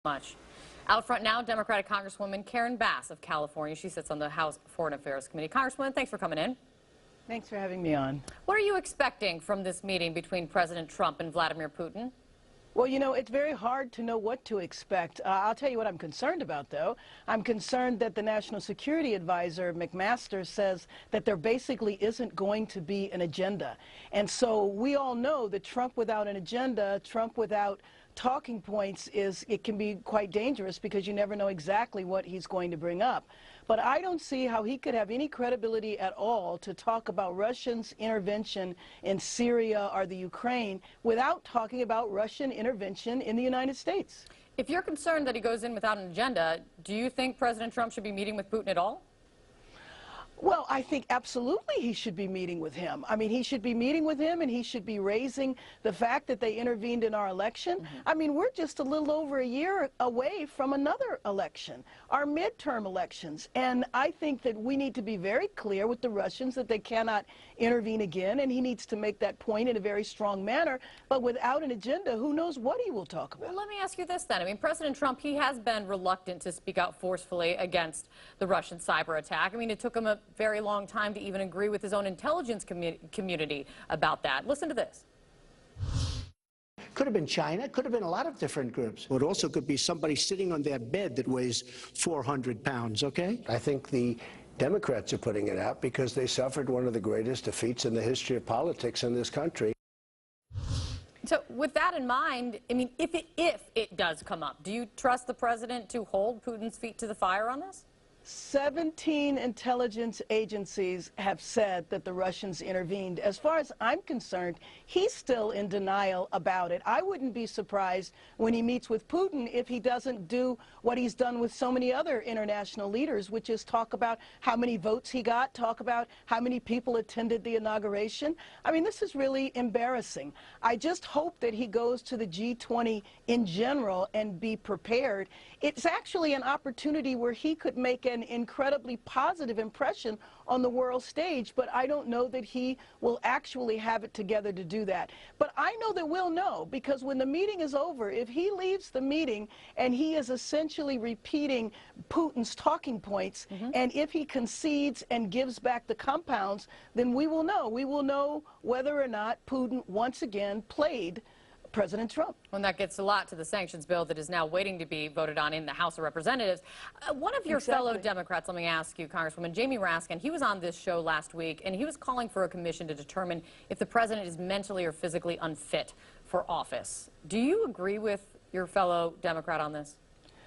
Much. Out front now, Democratic Congresswoman Karen Bass of California. She sits on the House Foreign Affairs Committee. Congresswoman, thanks for coming in. Thanks for having me on. What are you expecting from this meeting between President Trump and Vladimir Putin? Well, you know, it's very hard to know what to expect. I'll tell you what I'm concerned about, though. I'm concerned that the National Security Advisor, McMaster, says that there basically isn't going to be an agenda. And so we all know that Trump without an agenda, Trump without talking points, it can be quite dangerous because you never know exactly what he's going to bring up. But I don't see how he could have any credibility at all to talk about Russia's intervention in Syria or the Ukraine without talking about Russian intervention in the United States. If you're concerned that he goes in without an agenda, do you think President Trump should be meeting with Putin at all? Well, I think absolutely he should be meeting with him. I mean, he should be meeting with him, and he should be raising the fact that they intervened in our election. I mean, we're just a little over a year away from another election, our midterm elections. And I think that we need to be very clear with the Russians that they cannot intervene again, and he needs to make that point in a very strong manner. But without an agenda, who knows what he will talk about. Well, let me ask you this then. I mean, President Trump, he has been reluctant to speak out forcefully against the Russian cyber attack. I mean, it took him a very long time to even agree with his own intelligence community about that. Listen to this. Could have been China, could have been a lot of different groups. It also could be somebody sitting on their bed that weighs 400 pounds, okay? I think the Democrats are putting it out because they suffered one of the greatest defeats in the history of politics in this country. So with that in mind, I mean, if it does come up, do you trust the president to hold Putin's feet to the fire on this? 17 intelligence agencies have said that the Russians intervened. As far as I'm concerned, he's still in denial about it. I wouldn't be surprised when he meets with Putin if he doesn't do what he's done with so many other international leaders, which is talk about how many votes he got, talk about how many people attended the inauguration. I mean, this is really embarrassing. I just hope that he goes to the G20 in general and be prepared. It's actually an opportunity where he could make an incredibly positive impression on the world stage, but I don't know that he will actually have it together to do that. But I know that we'll know, because when the meeting is over, if he leaves the meeting and he is essentially repeating Putin's talking points, and if he concedes and gives back the compounds, then we will know. We will know whether or not Putin once again played President Trump. Well, that gets a lot to the sanctions bill that is now waiting to be voted on in the House of Representatives. One of your fellow Democrats, let me ask you, Congresswoman, Jamie Raskin, he was on this show last week, and he was calling for a commission to determine if the president is mentally or physically unfit for office. Do you agree with your fellow Democrat on this?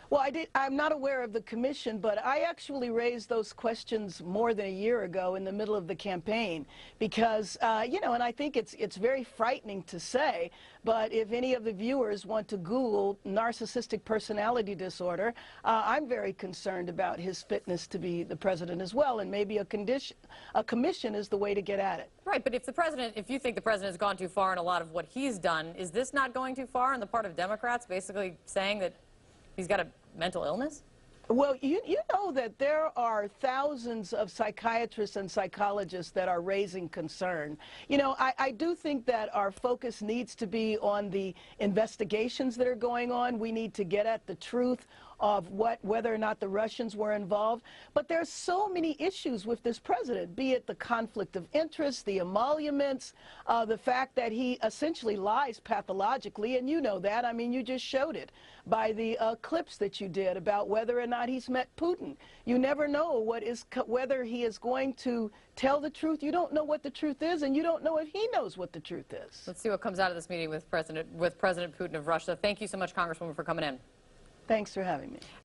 Well, I'm not aware of the commission, but I actually raised those questions more than a year ago in the middle of the campaign because, you know, and I think it's very frightening to say, but if any of the viewers want to Google narcissistic personality disorder, I'm very concerned about his fitness to be the president as well, and maybe a commission is the way to get at it. Right, but if you think the president has gone too far in a lot of what he's done, is this not going too far on the part of Democrats, basically saying that he's got a mental illness? Well, you know that there are thousands of psychiatrists and psychologists that are raising concern. You know, I do think that our focus needs to be on the investigations that are going on. We need to get at the truth of whether or not the Russians were involved. But there's so many issues with this president, be it the conflict of interest, the emoluments, the fact that he essentially lies pathologically, and you know that. I mean, you just showed it by the clips that you did about whether or not he's met Putin. You never know whether he is going to tell the truth. You don't know what the truth is, and you don't know if he knows what the truth is. Let's see what comes out of this meeting with President Putin of Russia. Thank you so much, Congresswoman, for coming in. Thanks for having me.